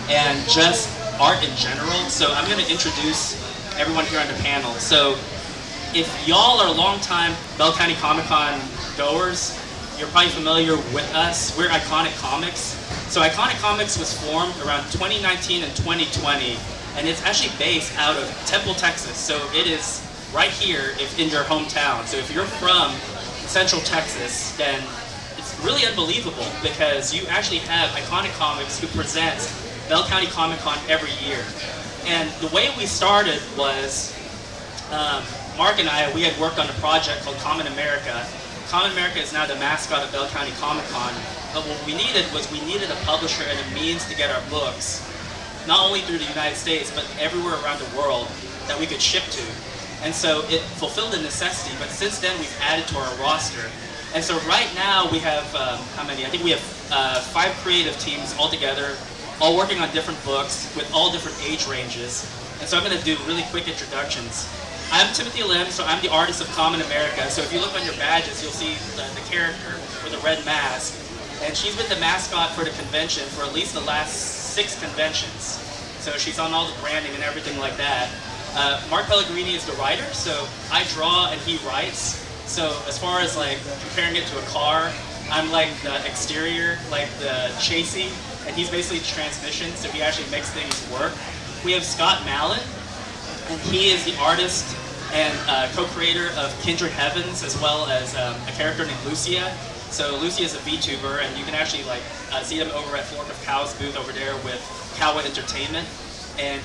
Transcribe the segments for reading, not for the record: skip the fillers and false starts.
and just art in general. So I'm going to introduce everyone here on the panel. So if y'all are longtime Bell County Comic Con goers, you're probably familiar with us. We're Iconic Comics. So Iconic Comics was formed around 2019 and 2020, and it's actually based out of Temple, Texas. So it is right here if in your hometown. So if you're from Central Texas, then it's really unbelievable because you actually have Iconic Comics who presents Bell County Comic Con every year. And the way we started was Mark and I, we had worked on a project called Kamen America. Kamen America is now the mascot of Bell County Comic Con. But what we needed was we needed a publisher and a means to get our books, not only through the United States, but everywhere around the world that we could ship to. And so it fulfilled a necessity, but since then we've added to our roster. And so right now we have, how many? I think we have 5 creative teams all together, all working on different books with all different age ranges. And so I'm going to do really quick introductions. I'm Timothy Lim, so I'm the artist of Kamen America. So if you look on your badges, you'll see the character with the red mask. And she's been the mascot for the convention for at least the last 6 conventions. So she's on all the branding and everything like that. Mark Pelligrini is the writer, so I draw and he writes. So as far as like comparing it to a car, I'm like the exterior, like the chassis, and he's basically the transmission, so he actually makes things work. We have Scott Malin, and he is the artist and co-creator of Kindred Heavens, as well as a character named Lucia. So Lucia is a VTuber, and you can actually like see him over at Fork of Cow's booth over there with Kawa Entertainment. And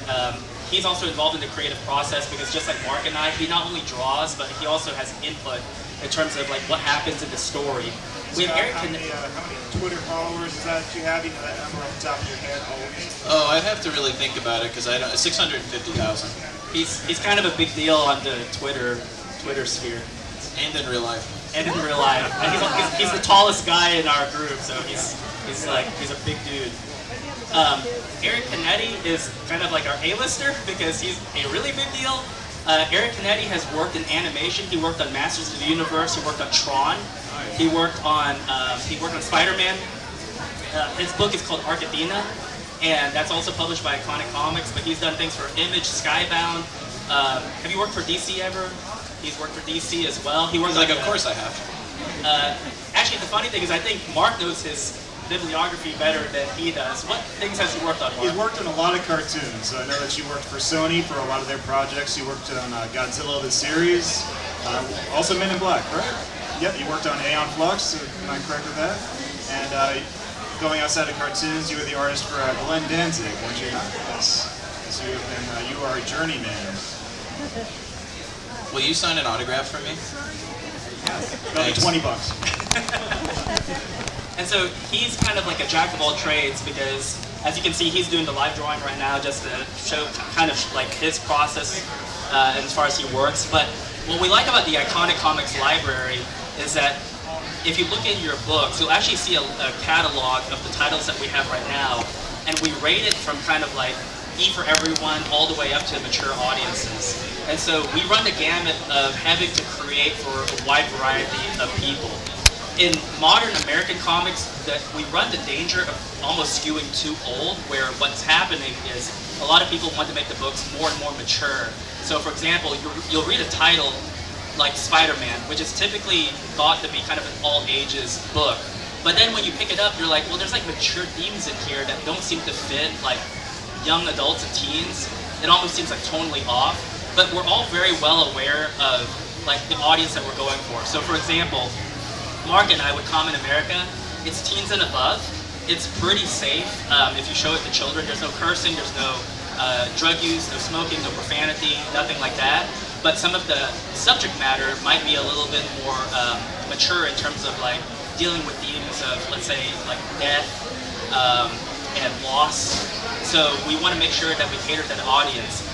he's also involved in the creative process because just like Mark and I, he not only draws, but he also has input in terms of like what happens in the story. We have Eric Canete. How many Twitter followers is that you have? You know that number off the top of your head always? Oh, I'd have to really think about it because I don't. 650,000. He's kind of a big deal on the Twitter sphere. And in real life. And in real life. And he's the tallest guy in our group, so he's a big dude. Eric Canete is kind of like our A-lister because he's a really big deal. Eric Canete has worked in animation. He worked on Masters of the Universe. He worked on Tron. He worked on Spider-Man. His book is called Athena, and that's also published by Iconic Comics. But he's done things for Image, Skybound. Have you worked for DC ever? He's worked for DC as well. He works like, of course I have. Actually, the funny thing is, I think Mark knows his bibliography better than he does. What things has he worked on, Mark? He worked on a lot of cartoons. So I know that you worked for Sony for a lot of their projects. You worked on Godzilla the series, also Men in Black, right? Yep, you worked on Aeon Flux, am I correct with that? And going outside of cartoons, you were the artist for Glenn Danzig, weren't you? Yes. So you are a journeyman. Will you sign an autograph for me? About $20. And so he's kind of like a jack of all trades because, as you can see, he's doing the live drawing right now just to show kind of like his process as far as he works. But what we like about the Iconic Comics library is that if you look in your books, you'll actually see a catalog of the titles that we have right now, and we rate it from kind of like E for everyone all the way up to mature audiences. And so we run the gamut of having to create for a wide variety of people. In modern American comics, that we run the danger of almost skewing too old, where what's happening is a lot of people want to make the books more and more mature. So for example, you'll read a title like Spider-Man, which is typically thought to be kind of an all ages book. But then when you pick it up, you're like, well, there's like mature themes in here that don't seem to fit like young adults and teens. It almost seems like tonally off. But we're all very well aware of like the audience that we're going for. So for example, Mark and I with Kamen America, it's teens and above. It's pretty safe. If you show it to children, there's no cursing, there's no drug use, no smoking, no profanity, nothing like that. But some of the subject matter might be a little bit more mature in terms of like dealing with themes of, let's say, like death and loss. So we want to make sure that we cater to the audience.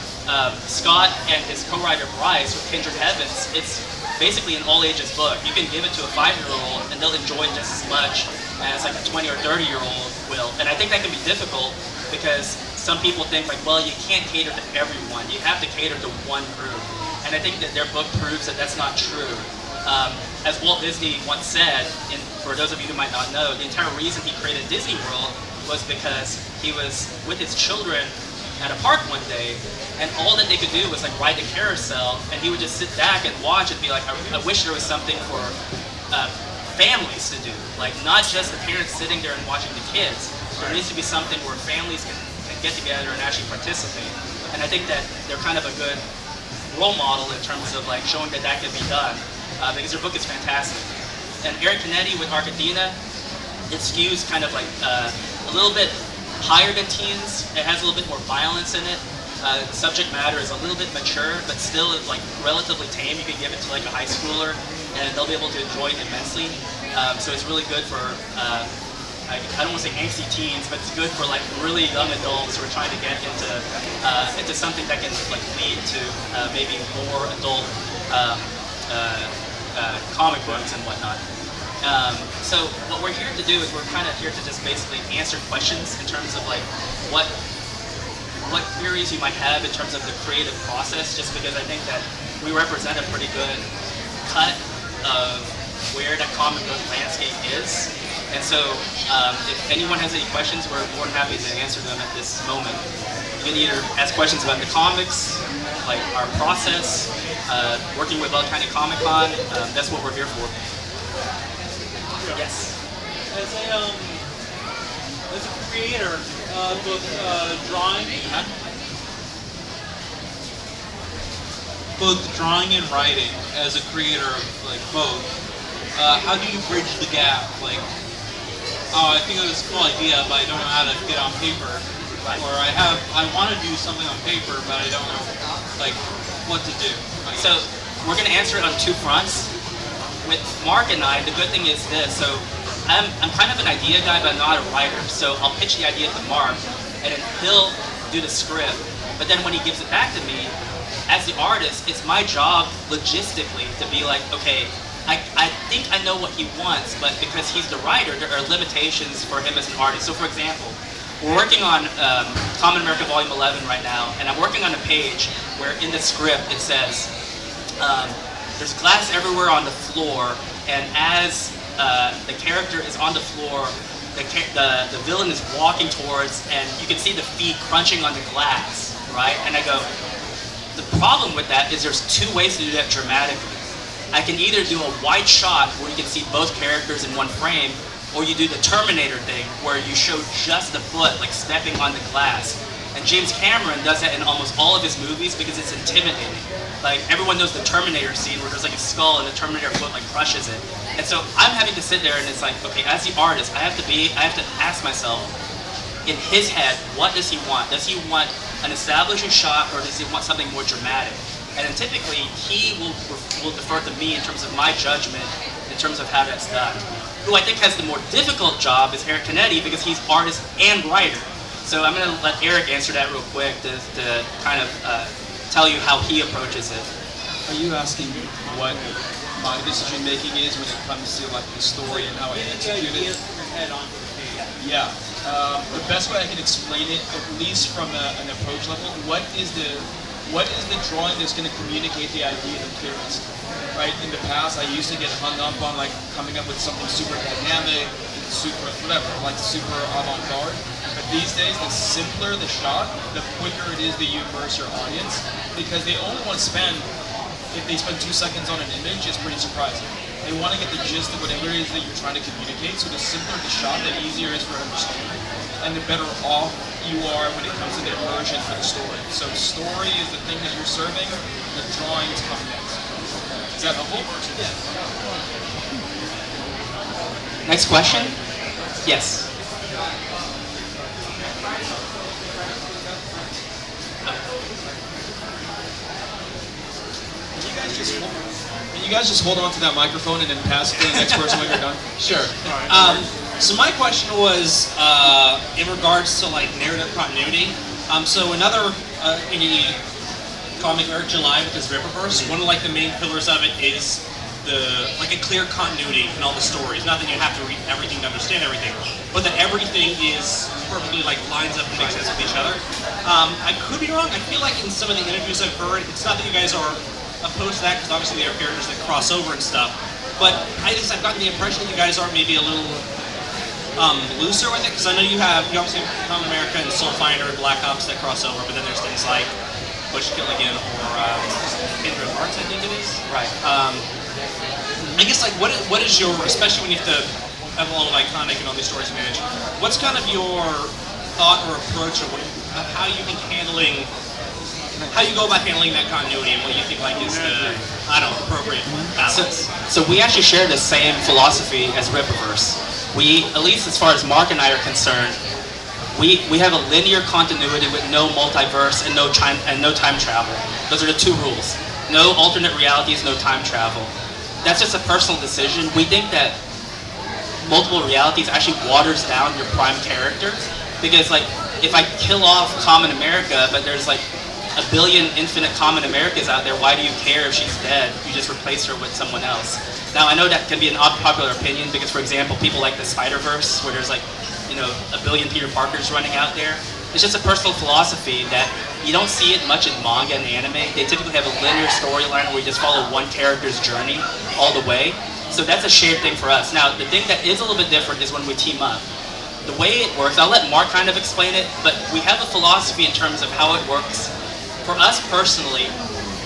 Scott and his co-writer Bryce with Kindred Heavens, it's basically an all ages book. You can give it to a 5-year-old and they'll enjoy it just as much as like a 20 or 30-year-old will. And I think that can be difficult because some people think like, well, you can't cater to everyone. You have to cater to one group. And I think that their book proves that that's not true. As Walt Disney once said, and for those of you who might not know, the entire reason he created Disney World was because he was with his children at a park one day, and all that they could do was like ride the carousel, and he would just sit back and watch and be like, I wish there was something for families to do, like not just the parents sitting there and watching the kids. There needs to be something where families can get together and actually participate. And I think that they're kind of a good role model in terms of like showing that that can be done, because their book is fantastic. And Eric Canete with Athena, it skews kind of like a little bit higher than teens. It has a little bit more violence in it. The subject matter is a little bit mature, but still like relatively tame. You can give it to like a high schooler, and they'll be able to enjoy it immensely. So it's really good for, I don't want to say angsty teens, but it's good for like really young adults who are trying to get into something that can like lead to maybe more adult comic books and whatnot. So what we're here to do is we're kind of here to just basically answer questions in terms of like what queries you might have in terms of the creative process, just because I think that we represent a pretty good cut of where that comic book landscape is. And so if anyone has any questions, we're more than happy to answer them at this moment. You can either ask questions about the comics, like our process, working with Bell County Comic Con. That's what we're here for. Yes. As a creator, both drawing, both drawing and writing, as a creator of like both, how do you bridge the gap? Like, oh, I think of this cool idea, but I don't know how to get on paper. Right. Or I want to do something on paper, but I don't know like what to do. So we're going to answer it on two fronts. With Mark and I, the good thing is this. So I'm kind of an idea guy, but I'm not a writer. So I'll pitch the idea to Mark, and then he'll do the script. But then when he gives it back to me, as the artist, it's my job logistically to be like, okay, I think I know what he wants, but because he's the writer, there are limitations for him as an artist. So for example, we're working on Kamen America Volume 11 right now, and I'm working on a page where in the script it says, there's glass everywhere on the floor, and as the character is on the floor, the villain is walking towards, and you can see the feet crunching on the glass, right? And I go, the problem with that is there's two ways to do that dramatically. I can either do a wide shot where you can see both characters in one frame, or you do the Terminator thing where you show just the foot like stepping on the glass. And James Cameron does that in almost all of his movies because it's intimidating. Like everyone knows the Terminator scene where there's like a skull and the Terminator foot like crushes it. And so I'm having to sit there and it's like, okay, as the artist, I have to ask myself, in his head, what does he want? Does he want an establishing shot, or does he want something more dramatic? And then typically he will defer to me in terms of my judgment in terms of how that's done. Who I think has the more difficult job is Eric Canete because he's artist and writer. So I'm going to let Eric answer that real quick to kind of tell you how he approaches it. Are you asking what my decision making is when it comes to like the story and how I execute it? Yeah. The best way I can explain it, at least from an approach level, what is the drawing that's going to communicate the idea the clearest? Right? In the past, I used to get hung up on like coming up with something super dynamic, super whatever, like super avant-garde. But these days, the simpler the shot, the quicker it is that you immerse your audience, because they only want to spend, if they spend 2 seconds on an image, it's pretty surprising. They want to get the gist of whatever it is that you're trying to communicate, so the simpler the shot, the easier it is for understanding. And the better off you are when it comes to the immersion for the story. So story is the thing that you're serving, the drawings come next. Is that helpful? Yeah. Next question? Yes. Can you guys just hold on to that microphone and then pass it to the next person when you're done? Sure. So my question was in regards to like narrative continuity. So another in the comic Eric July with his Ripperverse, one of like the main pillars of it is like a clear continuity in all the stories. Not that you have to read everything to understand everything, but that everything is perfectly like lines up and makes sense with each other. I could be wrong. I feel like in some of the interviews I've heard, it's not that you guys are opposed to that because obviously there are characters that cross over and stuff. But I've gotten the impression that you guys are maybe a little looser with it? Because I know you obviously have Kamen America and Soul Finder and Black Ops that cross over, but then there's things like Bush Killigan or Kindred Hearts, I think it is. Right. I guess like what is your, especially when you have to have a lot of iconic and all these stories to manage, what's kind of your thought or approach of how you think how you go about handling that continuity and what you think like is the, I don't know, appropriate balance? So we actually share the same philosophy as Rippaverse. We, at least as far as Mark and I are concerned, we have a linear continuity with no multiverse and no time travel. Those are the two rules. No alternate realities, no time travel. That's just a personal decision. We think that multiple realities actually waters down your prime character, because like if I kill off Kamen America, but there's like a billion infinite Kamen Americas out there, why do you care if she's dead? You just replace her with someone else. Now I know that can be an unpopular opinion because, for example, people like the Spider-Verse, where there's like, you know, a billion Peter Parkers running out there. It's just a personal philosophy that you don't see it much in manga and anime. They typically have a linear storyline where you just follow one character's journey all the way. So that's a shared thing for us. Now, the thing that is a little bit different is when we team up. The way it works, I'll let Mark kind of explain it, but we have a philosophy in terms of how it works. For us personally,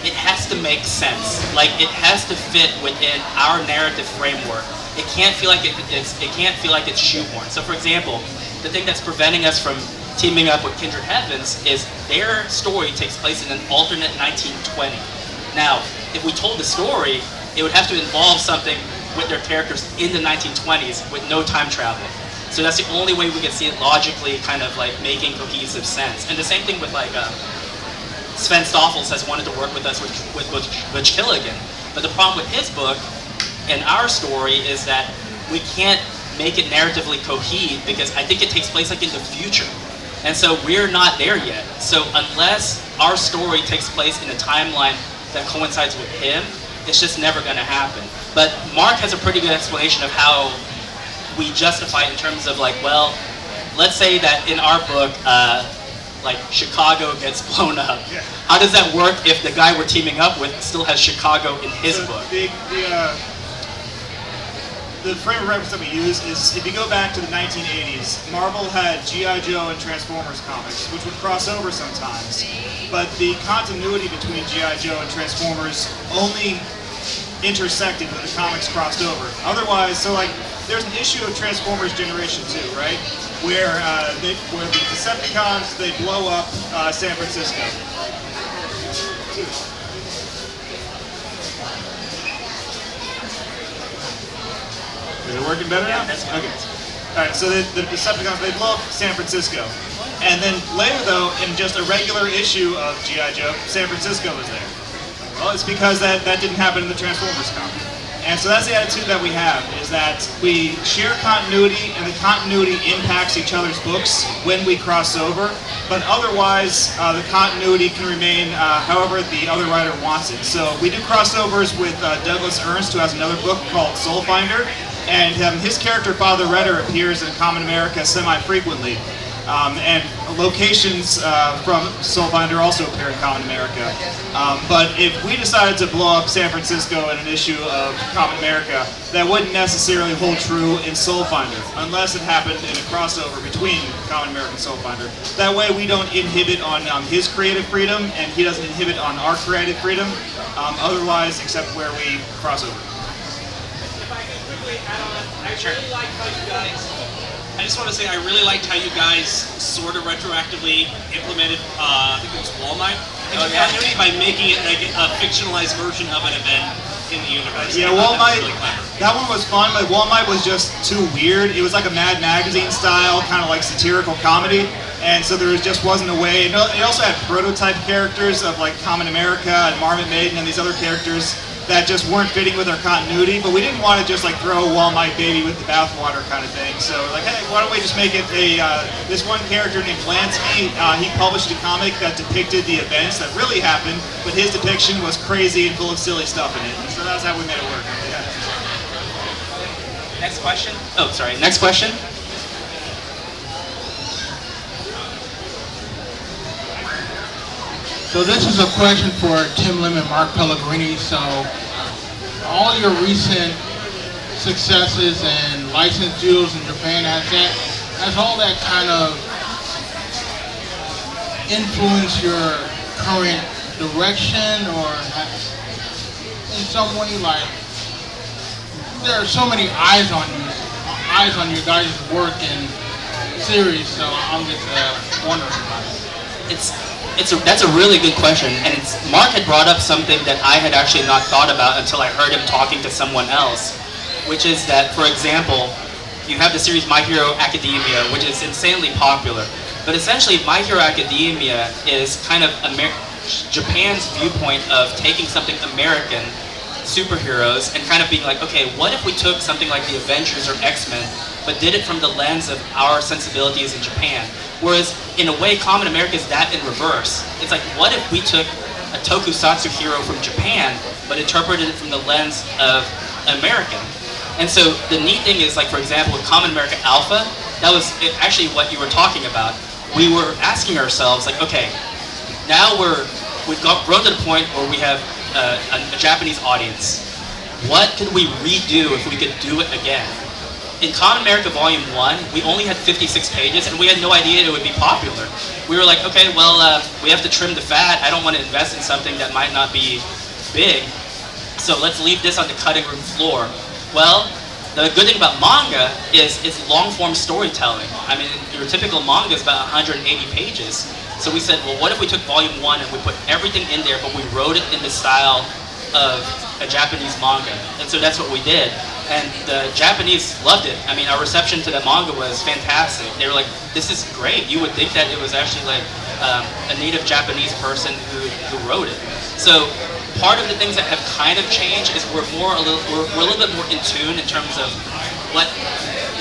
it has to make sense. Like, it has to fit within our narrative framework. It can't feel like it's shoehorned. So, for example, the thing that's preventing us from teaming up with Kindred Heavens is their story takes place in an alternate 1920. Now, if we told the story, it would have to involve something with their characters in the 1920s with no time travel. So that's the only way we can see it logically kind of like making cohesive sense. And the same thing with like Sven Stoffels has wanted to work with us with Butch Killigan. But the problem with his book and our story is that we can't make it narratively cohesive because I think it takes place like in the future. And so we're not there yet. So unless our story takes place in a timeline that coincides with him, it's just never going to happen. But Mark has a pretty good explanation of how we justify it in terms of like, well, let's say that in our book, like Chicago gets blown up. Yeah. How does that work if the guy we're teaming up with still has Chicago in his book? The frame of reference that we use is, if you go back to the 1980s, Marvel had G.I. Joe and Transformers comics, which would cross over sometimes. But the continuity between G.I. Joe and Transformers only intersected when the comics crossed over. Otherwise, so like, there's an issue of Transformers Generation 2, right? Where the Decepticons, they blow up San Francisco. Is it working better now? Okay. Alright, so the Decepticons, they blow up San Francisco. And then later, though, in just a regular issue of G.I. Joe, San Francisco was there. Well, it's because that didn't happen in the Transformers comic. And so that's the attitude that we have, is that we share continuity, and the continuity impacts each other's books when we cross over. But otherwise, the continuity can remain however the other writer wants it. So we do crossovers with Douglas Ernst, who has another book called Soul Finder. And his character, Father Redder, appears in Kamen America semi-frequently. And locations from Soul Finder also appear in Kamen America. But if we decided to blow up San Francisco in an issue of Kamen America, that wouldn't necessarily hold true in Soul Finder, unless it happened in a crossover between Kamen America and Soul Finder. That way we don't inhibit on his creative freedom, and he doesn't inhibit on our creative freedom, otherwise, except where we cross over. I really like how you guys. I just want to say I really liked how you guys sort of retroactively implemented, I think it was Wall Knight, into continuity by making it like a fictionalized version of an event in the universe. Yeah, Wall Knight, that one was fun, but Wall Knight was just too weird. It was like a Mad Magazine style, kind of like satirical comedy, and so there just wasn't a way. It also had prototype characters of like Kamen America and Marmot Maiden and these other characters that just weren't fitting with our continuity, but we didn't want to just like throw a Wall Knight baby with the bathwater kind of thing. So like, hey, why don't we just make it this one character named Lansky, he published a comic that depicted the events that really happened, but his depiction was crazy and full of silly stuff in it. And so that's how we made it work. Yeah. Next question. Oh, sorry. Next question. So this is a question for Tim Lim and Mark Pelligrini. So all your recent successes and license deals in Japan, has all that kind of influenced your current direction, or in some way, like, there are so many eyes on your guys' work and series, so I'm just wondering about it. That's a really good question, and Mark had brought up something that I had actually not thought about until I heard him talking to someone else, which is that, for example, you have the series My Hero Academia, which is insanely popular, but essentially My Hero Academia is kind of Japan's viewpoint of taking something American, superheroes, and kind of being like, okay, what if we took something like the Avengers or X-Men, but did it from the lens of our sensibilities in Japan? Whereas, in a way, Kamen America is that in reverse. It's like, what if we took a tokusatsu hero from Japan, but interpreted it from the lens of American? And so the neat thing is, like, for example, with Kamen America Alpha, that was actually what you were talking about. We were asking ourselves, like, okay, now we've grown to the point where we have a Japanese audience. What could we redo if we could do it again? In Kamen America Volume 1, we only had 56 pages, and we had no idea it would be popular. We were like, okay, well, we have to trim the fat. I don't want to invest in something that might not be big, so let's leave this on the cutting room floor. Well, the good thing about manga is it's long-form storytelling. I mean, your typical manga is about 180 pages. So we said, well, what if we took Volume 1 and we put everything in there, but we wrote it in the style of a Japanese manga? And so that's what we did. And the Japanese loved it. I mean, our reception to the manga was fantastic. They were like, this is great. You would think that it was actually like a native Japanese person who wrote it. So part of the things that have kind of changed is we're a little bit more in tune in terms of what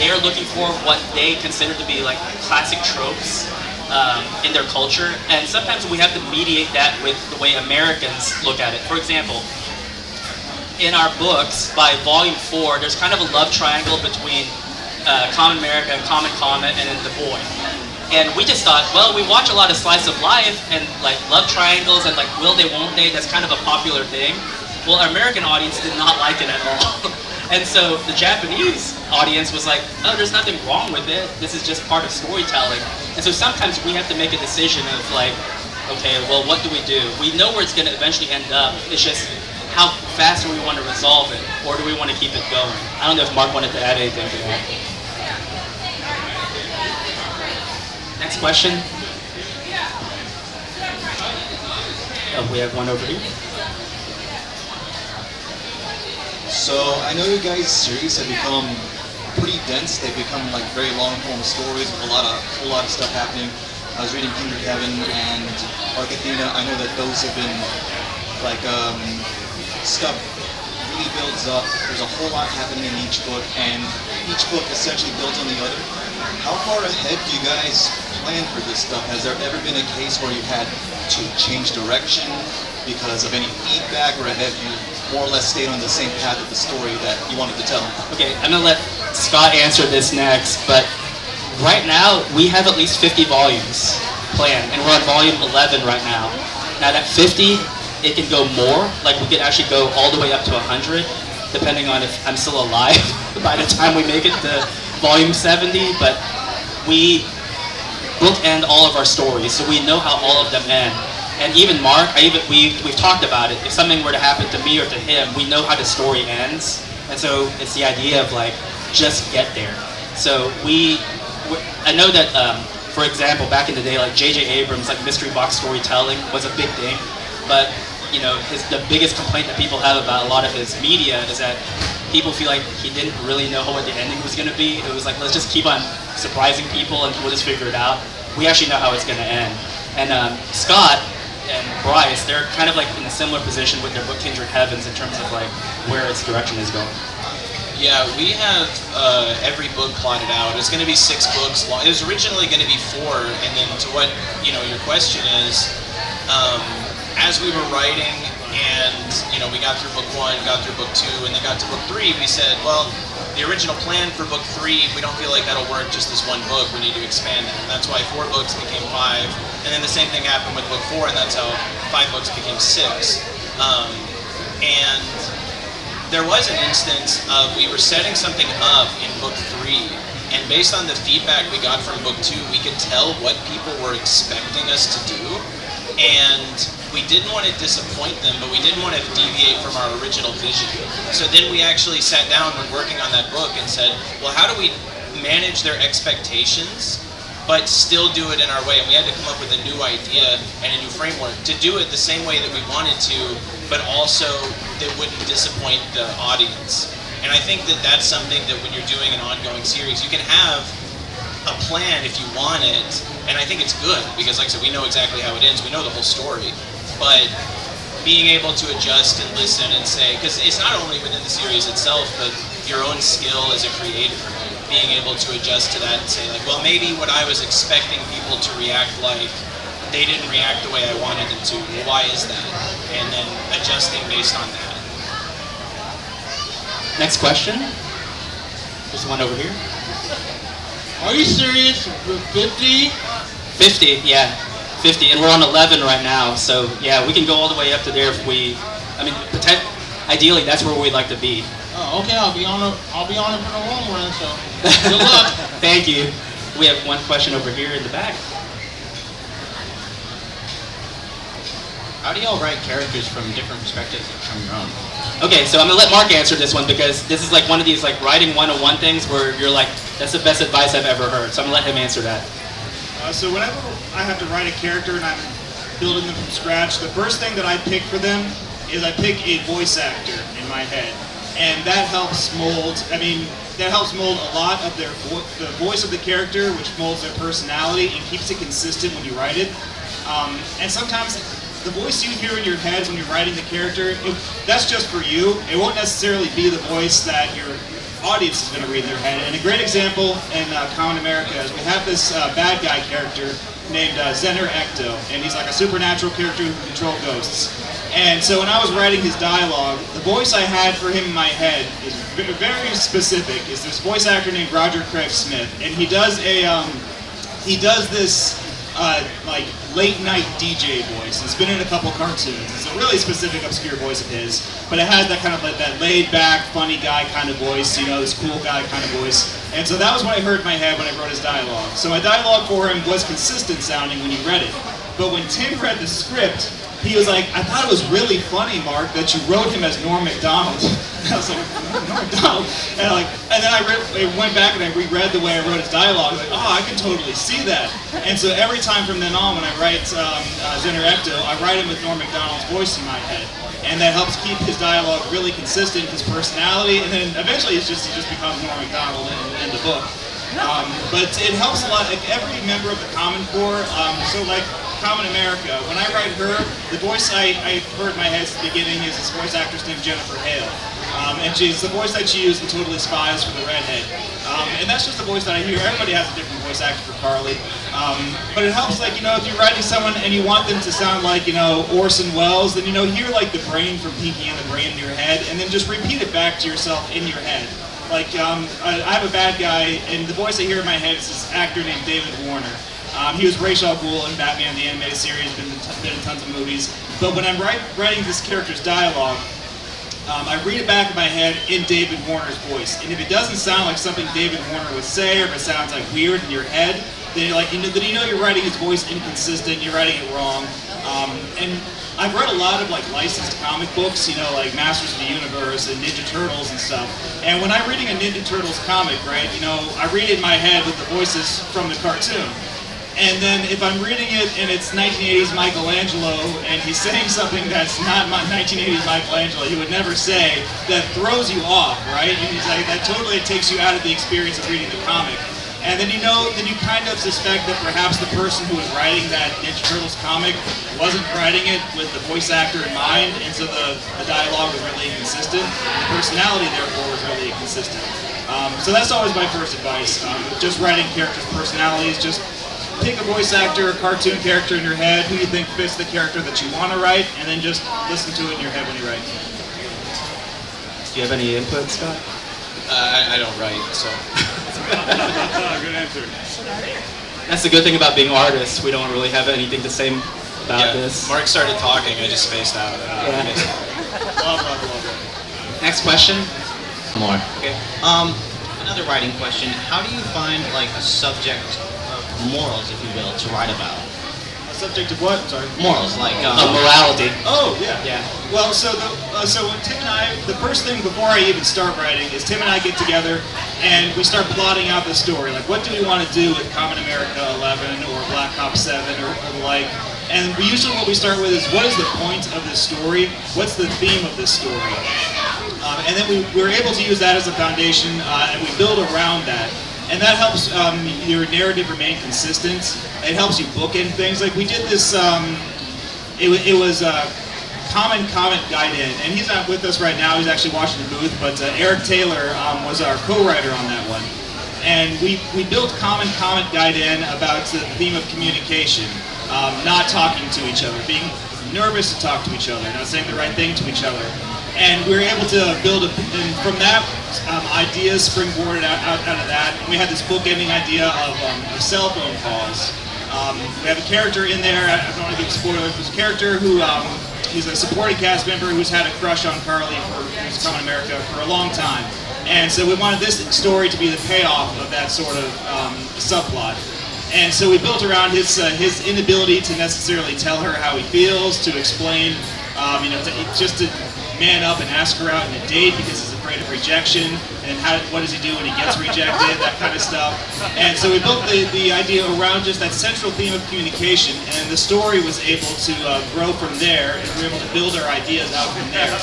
they're looking for, what they consider to be like classic tropes in their culture. And sometimes we have to mediate that with the way Americans look at it. For example, in our books, by Volume 4, there's kind of a love triangle between Kamen America, Kamen Comet, and then the boy. And we just thought, well, we watch a lot of slice of life and like love triangles and like will they, won't they, that's kind of a popular thing. Well, our American audience did not like it at all. And so the Japanese audience was like, oh, there's nothing wrong with it. This is just part of storytelling. And so sometimes we have to make a decision of like, okay, well, what do? We know where it's going to eventually end up. It's just how fast do we want to resolve it, or do we want to keep it going? I don't know if Mark wanted to add anything to that. Next question. Oh, we have one over here. So I know you guys' series have become pretty dense. They've become like very long-form stories with a whole lot of stuff happening. I was reading Kindred Heaven and Athena. I know that those have been like stuff really builds up. There's a whole lot happening in each book, and each book essentially builds on the other. How far ahead do you guys plan for this stuff? Has there ever been a case where you've had to change direction because of any feedback, or have you more or less stayed on the same path of the story that you wanted to tell? Okay, I'm gonna let Scott answer this next, but right now we have at least 50 volumes planned, and we're on volume 11 right now. Now that 50, it can go more, like we could actually go all the way up to 100, depending on if I'm still alive by the time we make it to volume 70, but we bookend all of our stories, so we know how all of them end. And even Mark, we've talked about it. If something were to happen to me or to him, we know how the story ends, and so it's the idea of like, just get there. So I know that, for example, back in the day, like J.J. Abrams, like mystery box storytelling was a big thing. But you know, the biggest complaint that people have about a lot of his media is that people feel like he didn't really know what the ending was going to be. It was like, let's just keep on surprising people and we'll just figure it out. We actually know how it's going to end. And Scott and Bryce, they're kind of like in a similar position with their book Kindred Heavens in terms of like where its direction is going. Yeah, we have every book plotted out. It's going to be 6 books long. It was originally going to be 4, and then to what your question is, as we were writing, and we got through book 1, got through book 2, and then got to book 3, we said, well, the original plan for book 3, we don't feel like that'll work just as one book. We need to expand it, and that's why 4 books became 5, and then the same thing happened with book 4, and that's how 5 books became 6. And there was an instance of we were setting something up in book 3, and based on the feedback we got from book 2, we could tell what people were expecting us to do, and we didn't want to disappoint them, but we didn't want to deviate from our original vision. So then we actually sat down when working on that book and said, well, how do we manage their expectations but still do it in our way? And we had to come up with a new idea and a new framework to do it the same way that we wanted to, but also that wouldn't disappoint the audience. And I think that that's something that when you're doing an ongoing series, you can have a plan if you want it, and I think it's good because, like I said, we know exactly how it ends, we know the whole story, but being able to adjust and listen and say, because it's not only within the series itself, but your own skill as a creator, being able to adjust to that and say, like, well, maybe what I was expecting people to react like, they didn't react the way I wanted them to. Well, why is that? And then adjusting based on that. Next question. There's one over here. Are you serious? 50? 50, yeah. 50, and we're on 11 right now, so yeah, we can go all the way up to there if we, I mean, ideally, that's where we'd like to be. Oh, okay, I'll be on it for the long run, so good luck. Thank you. We have one question over here in the back. How do y'all write characters from different perspectives from your own? Okay, so I'm gonna let Mark answer this one because this is like one of these like writing 101 things where you're like, that's the best advice I've ever heard. So I'm gonna let him answer that. So whenever I have to write a character and I'm building them from scratch, the first thing that I pick for them is I pick a voice actor in my head, and that helps mold. I mean, that helps mold a lot of the voice of the character, which molds their personality and keeps it consistent when you write it. And sometimes the voice you hear in your head when you're writing the character, that's just for you. It won't necessarily be the voice that your audience is going to read in their head. And a great example in Kamen America is we have this bad guy character named Zener Ecto, and he's like a supernatural character who can control ghosts. And so when I was writing his dialogue, the voice I had for him in my head is very specific. It's this voice actor named Roger Craig Smith, and he does this like late night DJ voice. It's been in a couple cartoons. It's a really specific, obscure voice of his, but it has that kind of like that laid back, funny guy kind of voice, you know, this cool guy kind of voice. And so that was what I heard in my head when I wrote his dialogue. So my dialogue for him was consistent sounding when he read it. But when Tim read the script, he was like, I thought it was really funny, Mark, that you wrote him as Norm Macdonald. And I was like, Norm Macdonald? And then I went back and I reread the way I wrote his dialogue. I was like, oh, I can totally see that. And so every time from then on when I write Zener Ecto, I write him with Norm Macdonald's voice in my head. And that helps keep his dialogue really consistent, his personality, and then eventually he just becomes Norm Macdonald in the book. But it helps a lot, like every member of the Common Core, so like Kamen America, when I write her, the voice I heard in my head at the beginning is this voice actress named Jennifer Hale. And she's the voice that she used in Totally Spies for the redhead. And that's just the voice that I hear. Everybody has a different voice actor for Carly. But it helps, like, you know, if you're writing someone and you want them to sound like, you know, Orson Welles, then, you know, hear like the brain from Pinky and the Brain in your head, and then just repeat it back to yourself in your head. Like, I have a bad guy, and the voice I hear in my head is this actor named David Warner. He was Ra's al Ghul in Batman the Animated Series, been in tons of movies. But when I'm writing this character's dialogue, I read it back in my head in David Warner's voice. And if it doesn't sound like something David Warner would say, or if it sounds like weird in your head, then you know you're writing his voice inconsistent, you're writing it wrong. And I've read a lot of like licensed comic books, you know, like Masters of the Universe and Ninja Turtles and stuff. And when I'm reading a Ninja Turtles comic, right, you know, I read it in my head with the voices from the cartoon. And then if I'm reading it and it's 1980s Michelangelo and he's saying something that's not 1980s Michelangelo, he would never say, that throws you off, right? And he's like, that totally takes you out of the experience of reading the comic. And then you know, then you kind of suspect that perhaps the person who was writing that Ninja Turtles comic wasn't writing it with the voice actor in mind, and so the dialogue was really inconsistent. The personality, therefore, was really inconsistent. So that's always my first advice. Just writing characters' personalities, just pick a voice actor, a cartoon character in your head, who you think fits the character that you want to write, and then just listen to it in your head when you write. Do you have any input, Scott? I don't write, so. Good answer. That's the good thing about being artists. We don't really have anything to say about this. Mark started talking, I just spaced out. Yeah. Love. Next question. More. Okay. Another writing question. How do you find like a subject of morals, if you will, to write about? A subject of what? Sorry. Morals, like Morality. Oh, yeah. Yeah. Well, so when Tim and I, the first thing before I even start writing is Tim and I get together and we start plotting out the story. Like, what do we want to do with Kamen America 11 or Black Ops 7 or the like? And usually what we start with is, what is the point of this story? What's the theme of this story? And then we're able to use that as a foundation, and we build around that. And that helps your narrative remain consistent. It helps you bookend things. Like we did this, it was Common Comment Guide In, and he's not with us right now, he's actually watching the booth, but Eric Taylor was our co-writer on that one. And we built Common Comment Guide In about the theme of communication, not talking to each other, being nervous to talk to each other, not saying the right thing to each other. And we were able to build and from that, ideas springboarded out of that. And we had this bookending idea of cell phone calls. We have a character in there, I don't want to give spoilers, there's a character who, he's a supporting cast member who's had a crush on Carly who's Kamen America for a long time. And so we wanted this story to be the payoff of that sort of subplot. And so we built around his inability to necessarily tell her how he feels, to explain, just to man up and ask her out on a date because he's afraid of rejection, and what does he do when he gets rejected, that kind of stuff. And so we built the idea around just that central theme of communication, and the story was able to grow from there, and we were able to build our ideas out from there.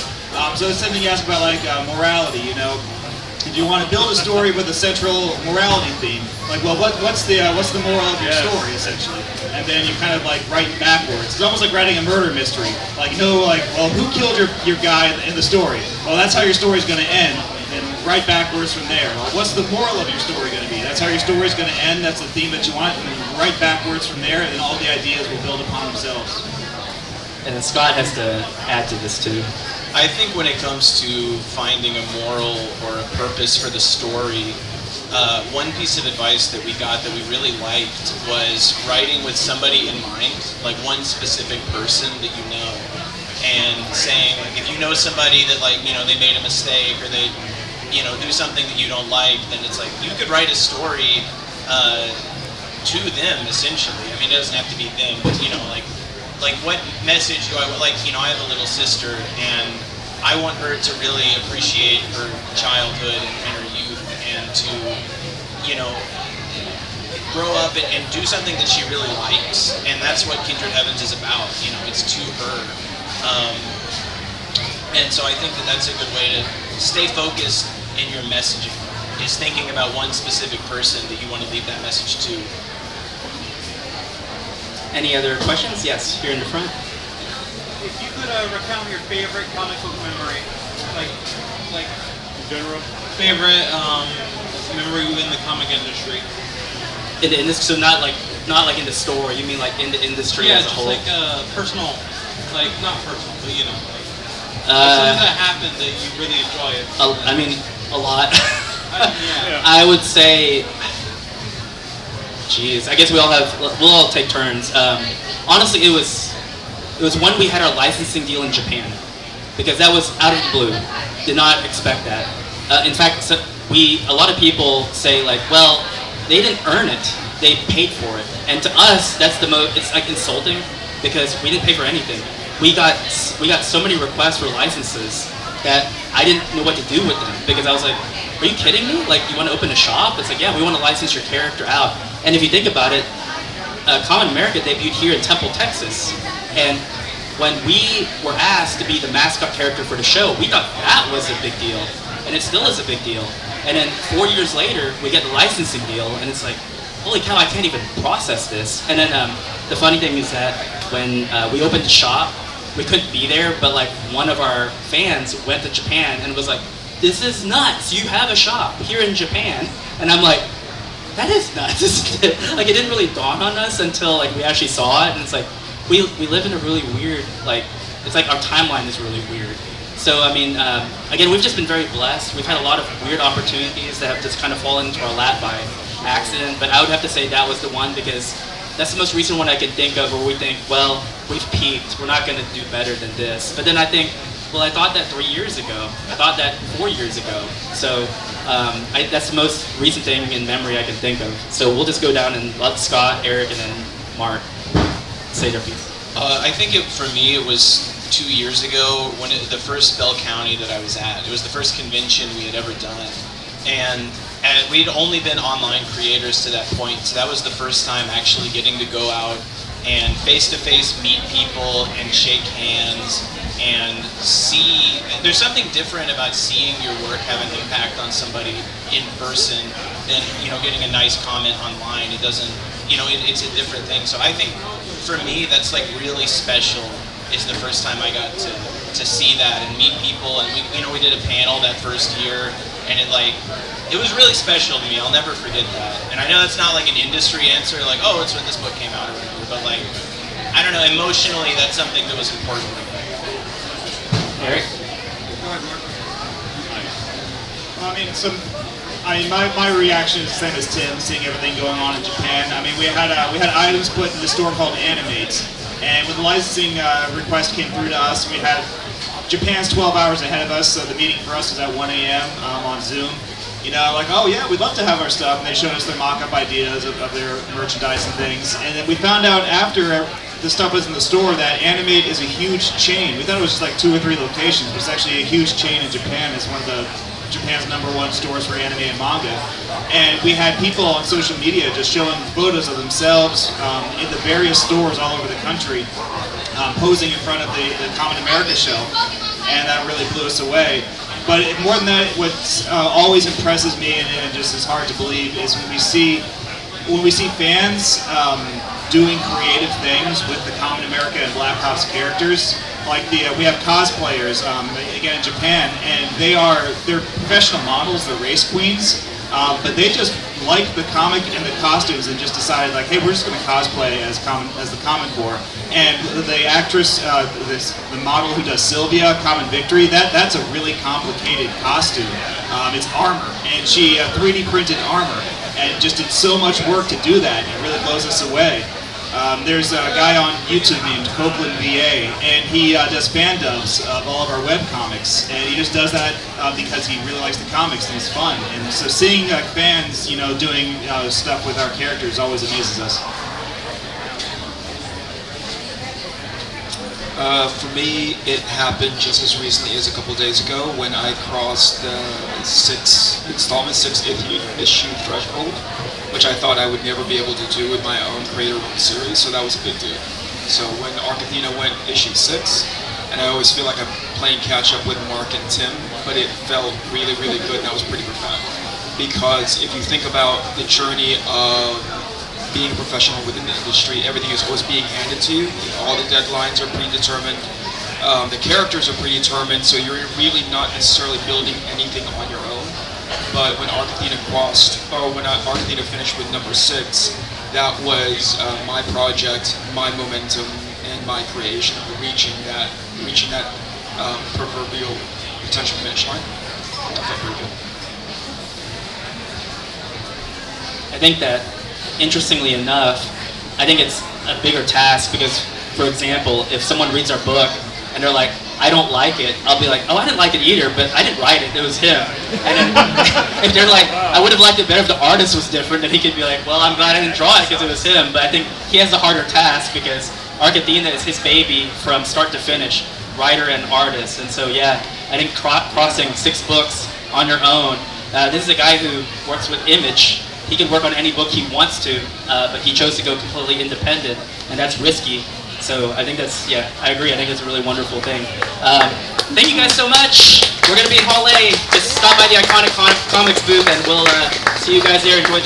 So it's something you asked about, like morality, Do you want to build a story with a central morality theme? Like, well, what's the moral of your story, essentially? And then you kind of like write backwards. It's almost like writing a murder mystery. Like, well, who killed your guy in the story? Well, that's how your story's going to end. And write backwards from there. Well, what's the moral of your story going to be? That's how your story's going to end. That's the theme that you want. And then write backwards from there, and then all the ideas will build upon themselves. And then Scott has to add to this too. I think when it comes to finding a moral or a purpose for the story, one piece of advice that we got that we really liked was writing with somebody in mind, like one specific person that you know, and saying, like, if you know somebody that, like, they made a mistake or they, do something that you don't like, then it's like, you could write a story to them, essentially. I mean, it doesn't have to be them, but, like what message do I want? Like, I have a little sister, and I want her to really appreciate her childhood and her youth, and to, grow up and do something that she really likes. And that's what Kindred Heavens is about. It's to her. And so I think that that's a good way to stay focused in your messaging, is thinking about one specific person that you want to leave that message to. Any other questions? Yes, here in the front. If you could recount your favorite comic book memory, like in general, favorite memory within the comic industry. In the industry, so not like in the store. You mean like in the industry as a whole? Yeah, just like personal, like not personal, but something that happened that you really enjoy it. I mean, a lot. Yeah. I would say. Jeez, I guess we'll all take turns. Honestly, it was when we had our licensing deal in Japan, because that was out of the blue. Did not expect that. In fact, a lot of people say, like, well, they didn't earn it; they paid for it. And to us, that's the most. It's like insulting, because we didn't pay for anything. We got so many requests for licenses that I didn't know what to do with them, because I was like, are you kidding me? Like, you want to open a shop? It's like, yeah, we want to license your character out. And if you think about it, Kamen America debuted here in Temple, Texas. And when we were asked to be the mascot character for the show, we thought that was a big deal. And it still is a big deal. And then 4 years later, we get the licensing deal, and it's like, holy cow, I can't even process this. And then the funny thing is that when we opened the shop, we couldn't be there, but like one of our fans went to Japan and was like, this is nuts, you have a shop here in Japan. And I'm like, that is nuts. Like, it didn't really dawn on us until like we actually saw it, and it's like, we live in a really weird, like, it's like our timeline is really weird. So I mean, again, we've just been very blessed. We've had a lot of weird opportunities that have just kind of fallen into our lap by accident, but I would have to say that was the one, because that's the most recent one I can think of where we think, well, we've peaked, we're not going to do better than this. But then I think Well, I thought that 3 years ago. I thought that 4 years ago. So that's the most recent thing in memory I can think of. So we'll just go down and let Scott, Eric, and then Mark say their piece. I think for me it was 2 years ago when the first Bell County that I was at. It was the first convention we had ever done, and we had only been online creators to that point. So that was the first time actually getting to go out and face-to-face meet people and shake hands and see. There's something different about seeing your work have an impact on somebody in person than getting a nice comment online. It doesn't. It's a different thing. So I think for me that's like really special. Is the first time I got to see that and meet people, and we did a panel that first year, and it was really special to me. I'll never forget that. And I know that's not like an industry answer, like, oh, it's when this book came out or whatever, but like, I don't know, emotionally that's something that was important to me. Eric? My reaction is the same as Tim, seeing everything going on in Japan. I mean, we had items put in the store called Animate, and when the licensing request came through to us, we had Japan's 12 hours ahead of us, so the meeting for us was at 1 a.m. On Zoom. Like, oh yeah, we'd love to have our stuff, and they showed us their mock-up ideas of their merchandise and things, and then we found out after the stuff was in the store that Animate is a huge chain. We thought it was just like 2 or 3 locations, but it's actually a huge chain in Japan. It's one of Japan's #1 stores for anime and manga. And we had people on social media just showing photos of themselves in the various stores all over the country, posing in front of the Kamen America show, and that really blew us away. But more than that, what always impresses me and just is hard to believe is when we see fans doing creative things with the Kamen America and Black Ops characters. Like we have cosplayers again in Japan, and they're professional models, they're race queens, but they just like the comic and the costumes and just decided like, hey, we're just going to cosplay as the Common Core. And the actress, the model who does Sylvia, Common Victory, that's a really complicated costume. It's armor, and she 3D printed armor, and just did so much work to do that, and it really blows us away. There's a guy on YouTube named Copeland VA, and he does fan dubs of all of our web comics, and he just does that because he really likes the comics and it's fun. And so seeing fans, doing stuff with our characters always amazes us. For me, it happened just as recently as a couple days ago when I crossed the 6th issue threshold, which I thought I would never be able to do with my own creator-run series, so that was a big deal. So when Athena went issue 6, and I always feel like I'm playing catch-up with Mark and Tim, but it felt really, really good, and that was pretty profound. Because if you think about the journey of being a professional within the industry, everything is always being handed to you. All the deadlines are predetermined. The characters are predetermined, so you're really not necessarily building anything on your own. But when Athena finished with number 6, that was my project, my momentum, and my creation of reaching that proverbial potential finish line. That felt pretty good. I think that, interestingly enough, I think it's a bigger task because, for example, if someone reads our book and they're like, I don't like it, I'll be like, oh, I didn't like it either, but I didn't write it, it was him. And then if they're like, I would have liked it better if the artist was different, then he could be like, well, I'm glad I didn't draw it because it was him. But I think he has a harder task because Athena is his baby from start to finish, writer and artist. And so, yeah, I think crossing 6 books on your own, this is a guy who works with Image. He can work on any book he wants to, but he chose to go completely independent, and that's risky. So I think that's, yeah, I agree. I think it's a really wonderful thing. Thank you guys so much. We're going to be in Hall A. Just stop by the Iconic Comics booth, and we'll see you guys there. Enjoy